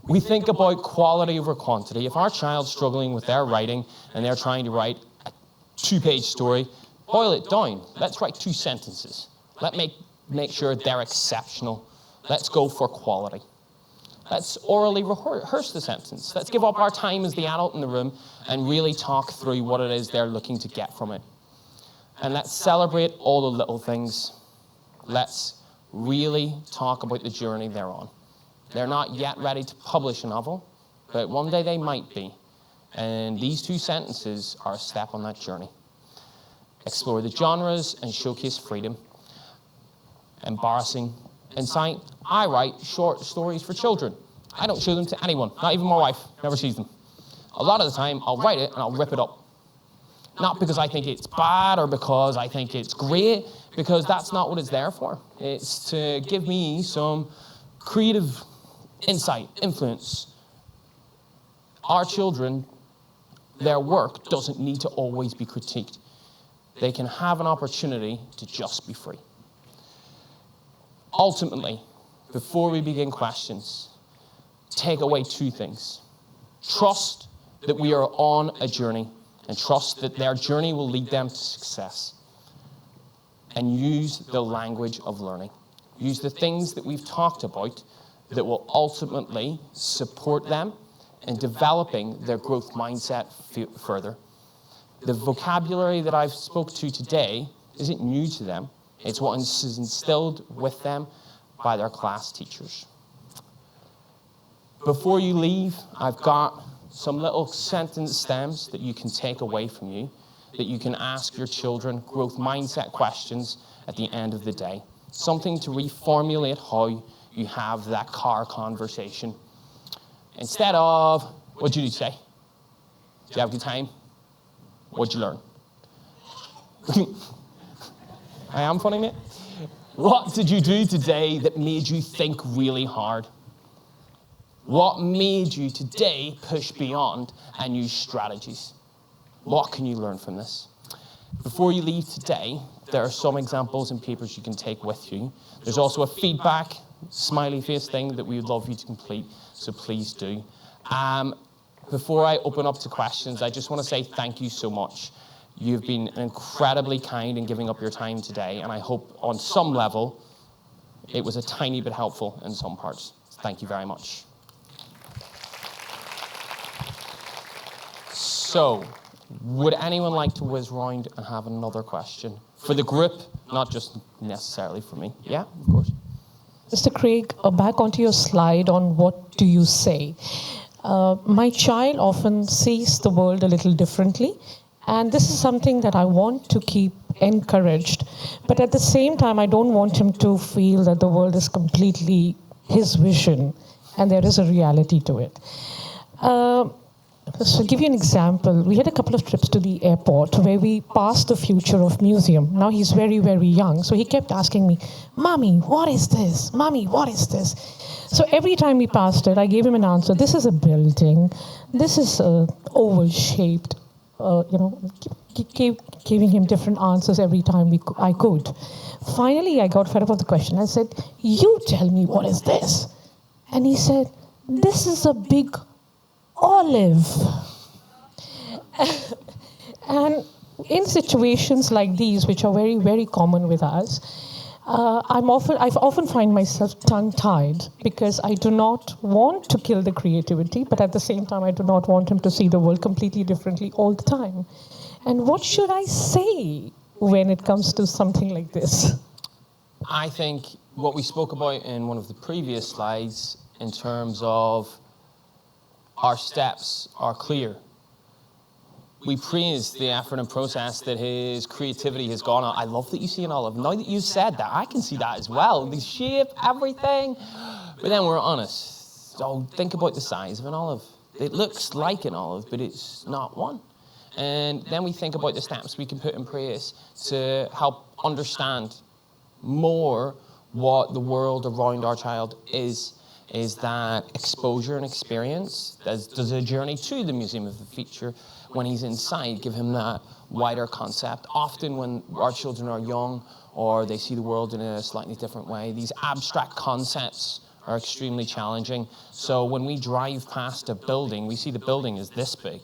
We think about quality over quantity. If our child's struggling with their writing and they're trying to write a 2-page story, boil it down. Let's write 2 sentences. Let's make sure they're exceptional. Let's go for quality. Let's orally rehearse the sentence. Let's give up our time as the adult in the room and really talk through what it is they're looking to get from it. And let's celebrate all the little things. Let's really talk about the journey they're on. They're not yet ready to publish a novel, but one day they might be. And these 2 sentences are a step on that journey. Explore the genres and showcase freedom. Embarrassing insight. I write short stories for children. I don't show them to anyone, not even my wife, never sees them. A lot of the time, I'll write it and I'll rip it up. Not because I think it's bad or because I think it's great, because that's not what it's there for. It's to give me some creative insight, influence. Our children, their work doesn't need to always be critiqued. They can have an opportunity to just be free. Ultimately, before we begin questions, take away two things. Trust that we are on a journey, and trust that their journey will lead them to success. And use the language of learning. Use the things that we've talked about that will ultimately support them in developing their growth mindset further. The vocabulary that I've spoke to today isn't new to them. It's what is instilled with them by their class teachers. Before you leave, I've got some little sentence stems that you can take away from you, that you can ask your children growth mindset questions at the end of the day. Something to reformulate how you have that car conversation. Instead of, what did you say? Did you have a good time? What'd you learn? I am funny, mate. What did you do today that made you think really hard? What made you today push beyond and use strategies? What can you learn from this? Before you leave today, there are some examples and papers you can take with you. There's also a feedback smiley face thing that we would love you to complete, so please do. Before I open up to questions, I just want to say thank you so much. You've been incredibly kind in giving up your time today, and I hope on some level it was a tiny bit helpful in some parts. Thank you very much. So, would anyone like to whiz round and have another question? For the group, not just necessarily for me. Yeah, of course. Mr. Craig, back onto your slide on what do you say. My child often sees the world a little differently, and this is something that I want to keep encouraged. But at the same time, I don't want him to feel that the world is completely his vision, and there is a reality to it. So to give you an example, we had a couple of trips to the airport where we passed the future of museum. Now he's very, very young, so he kept asking me, "Mommy, what is this? Mommy, what is this?" So every time we passed it, I gave him an answer. This is a building. This is oval-shaped. Giving him different answers every time I could. Finally, I got fed up with the question. I said, "You tell me, what is this?" And he said, "This is a big olive." And in situations like these, which are very, very common with us, I've often find myself tongue-tied because I do not want to kill the creativity, but at the same time, I do not want him to see the world completely differently all the time. And what should I say when it comes to something like this? I think what we spoke about in one of the previous slides in terms of our steps are clear. We praise the effort and process that his creativity has gone on. I love that you see an olive. Now that you've said that, I can see that as well. The shape, everything. But then we're honest. So think about the size of an olive. It looks like an olive, but it's not one. And then we think about the steps we can put in place to help understand more what the world around our child is that exposure and experience. Does a journey to the Museum of the Future, when he's inside, give him that wider concept? Often when our children are young or they see the world in a slightly different way, these abstract concepts are extremely challenging. So when we drive past a building, we see the building is this big.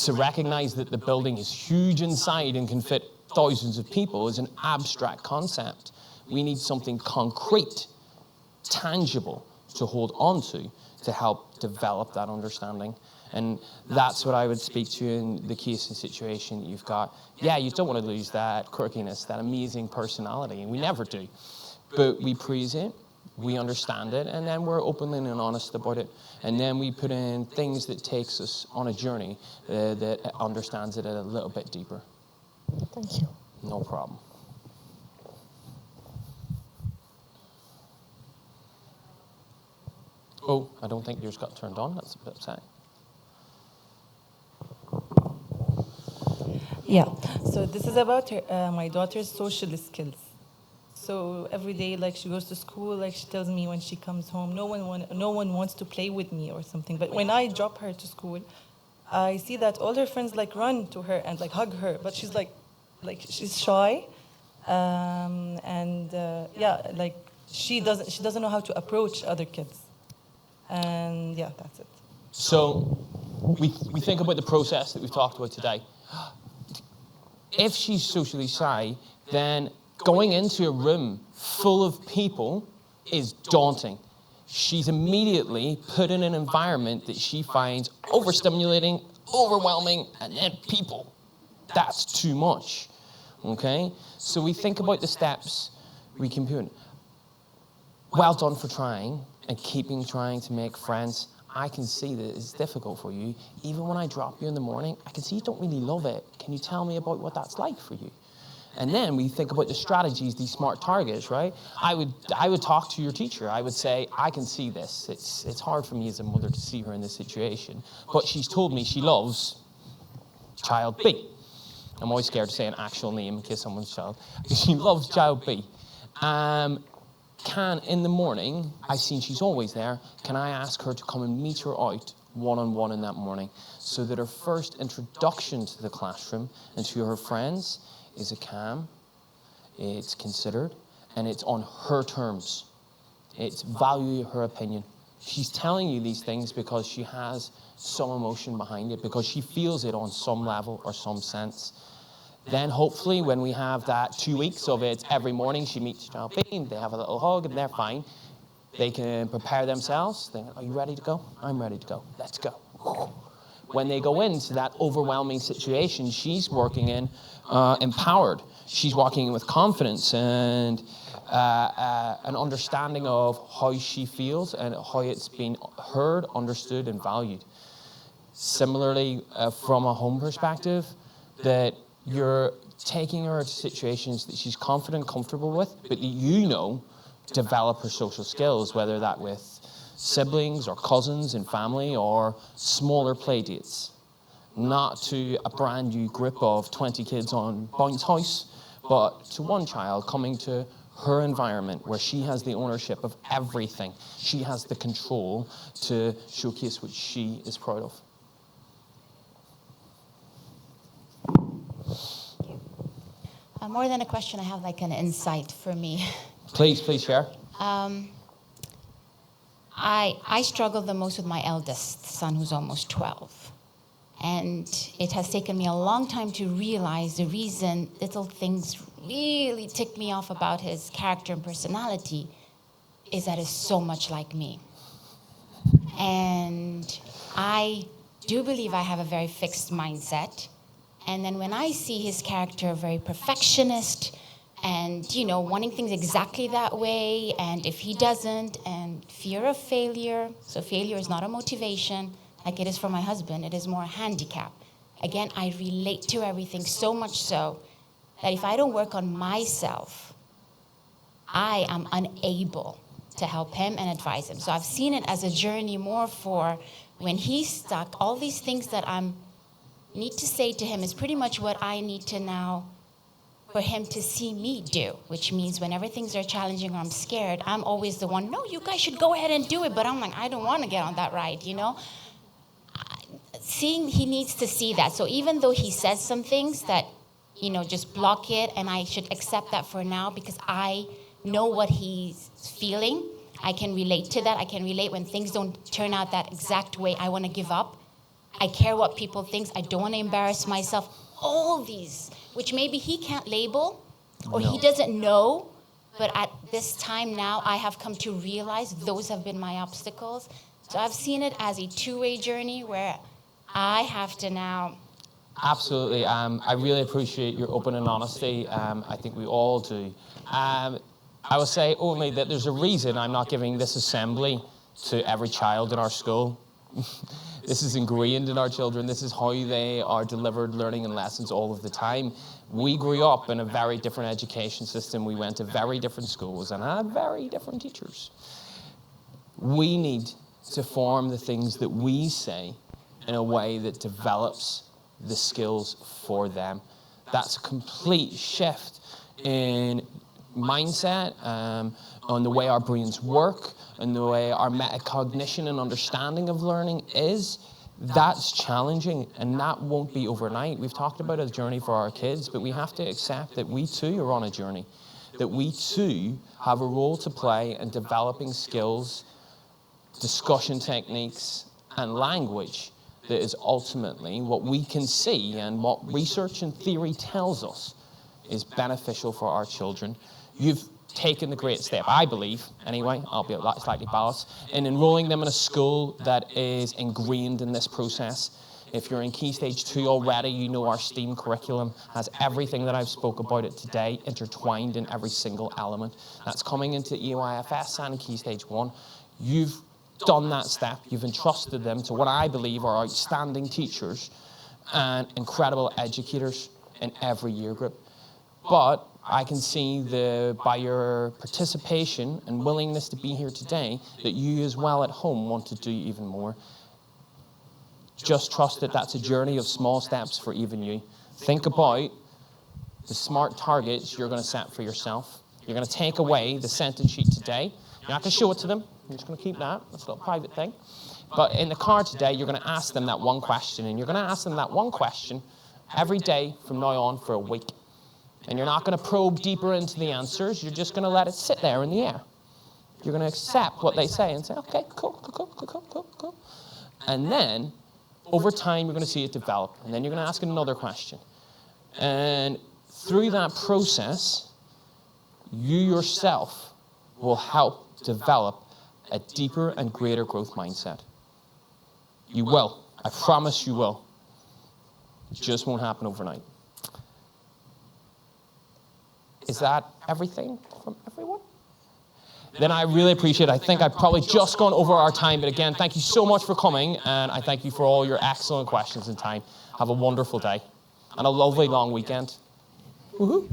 To recognize that the building is huge inside and can fit thousands of people is an abstract concept. We need something concrete, tangible to hold on to help develop that understanding. And that's what I would speak to in the case and situation that you've got. Yeah, you don't want to lose that quirkiness, that amazing personality, and we never do. But we praise it, we understand it, and then we're open and honest about it. And then we put in things that takes us on a journey that understands it a little bit deeper. Thank you. No problem. Oh, I don't think yours got turned on. That's a bit upsetting. Yeah. So this is about my daughter's social skills. So every day, like she goes to school, like she tells me when she comes home, no one wants to play with me or something. But when I drop her to school, I see that all her friends like run to her and like hug her, but she's like she's shy, and yeah, like she doesn't know how to approach other kids, and yeah, that's it. So we think about the process that we've talked about today. If she's socially shy, then going into a room full of people is daunting. She's immediately put in an environment that she finds overstimulating, overwhelming, and then people. That's too much. Okay? So we think about the steps we can put in. Well done for trying and keeping trying to make friends. I can see that it's difficult for you. Even when I drop you in the morning, I can see you don't really love it. Can you tell me about what that's like for you? And then we think about the strategies, these smart targets, right? I would talk to your teacher. I would say, I can see this. It's hard for me as a mother to see her in this situation. But she's told me she loves child B. I'm always scared to say an actual name in case someone's child. She loves child B. In the morning, I've seen she's always there, can I ask her to come and meet her out one-on-one in that morning so that her first introduction to the classroom and to her friends is a calm, it's considered, and it's on her terms. It's value her opinion. She's telling you these things because she has some emotion behind it, because she feels it on some level or some sense. Then hopefully when we have that 2 weeks of it, every morning she meets child B, and they have a little hug and they're fine. They can prepare themselves. They go, are you ready to go? I'm ready to go. Let's go. When they go into that overwhelming situation, she's working in empowered. She's walking in with confidence and an understanding of how she feels and how it's been heard, understood, and valued. Similarly, from a home perspective, that you're taking her to situations that she's confident, comfortable with, but that you know develop her social skills, whether that with siblings or cousins and family or smaller play dates. Not to a brand new group of 20 kids on Bounce House, but to one child coming to her environment where she has the ownership of everything. She has the control to showcase what she is proud of. More than a question, I have like an insight for me. Please share. I struggle the most with my eldest son, who's almost 12. And it has taken me a long time to realize the reason little things really tick me off about his character and personality is that it's so much like me. And I do believe I have a very fixed mindset. And then when I see his character very perfectionist and, wanting things exactly that way, and if he doesn't, and fear of failure. So failure is not a motivation like it is for my husband. It is more a handicap. Again, I relate to everything so much so that if I don't work on myself, I am unable to help him and advise him. So I've seen it as a journey more for when he's stuck, all these things that I need to say to him is pretty much what I need to now for him to see me do, which means whenever things are challenging or I'm scared, I'm always the one, no, you guys should go ahead and do it. But I'm like, I don't want to get on that ride, He needs to see that. So even though he says some things that, just block it, and I should accept that for now because I know what he's feeling. I can relate to that. I can relate when things don't turn out that exact way. I want to give up. I care what people think. I don't want to embarrass myself. All these, which maybe he can't label or he doesn't know, but at this time now, I have come to realize those have been my obstacles. So I've seen it as a two-way journey where I have to now. Absolutely. I really appreciate your open and honesty. I think we all do. I will say only that there's a reason I'm not giving this assembly to every child in our school. This is ingrained in our children. This is how they are delivered learning and lessons all of the time. We grew up in a very different education system. We went to very different schools and had very different teachers. We need to form the things that we say in a way that develops the skills for them. That's a complete shift in mindset, on the way our brains work, and the way our metacognition and understanding of learning is. That's challenging, and that won't be overnight. We've talked about a journey for our kids, but we have to accept that we too are on a journey, that we too have a role to play in developing skills, discussion techniques, and language that is ultimately what we can see and what research and theory tells us is beneficial for our children. You've taken the great step, I believe, anyway, I'll be slightly biased, in enrolling them in a school that is ingrained in this process. If you're in Key Stage 2 already, you know our STEAM curriculum has everything that I've spoke about it today intertwined in every single element. That's coming into EOIFS and Key Stage 1. You've done that step. You've entrusted them to what I believe are outstanding teachers and incredible educators in every year group. But I can see by your participation and willingness to be here today that you as well at home want to do even more. Just trust that that's a journey of small steps for even you. Think about the smart targets you're going to set for yourself. You're going to take away the sentence sheet today. You're not going to show it to them. You're just going to keep that. That's a little private thing. But in the car today, you're going to ask them that one question. And you're going to ask them that one question every day from now on for a week. And you're not going to probe deeper into the answers. You're just going to let it sit there in the air. You're going to accept what they say and say, okay, cool. And then, over time, you're going to see it develop. And then you're going to ask another question. And through that process, you yourself will help develop a deeper and greater growth mindset. You will. I promise you will. It just won't happen overnight. Is that everything from everyone? Then I really appreciate it. I think I've probably just gone over our time, but again, thank you so much for coming, and I thank you for all your excellent questions and time. Have a wonderful day, and a lovely long weekend. Woohoo!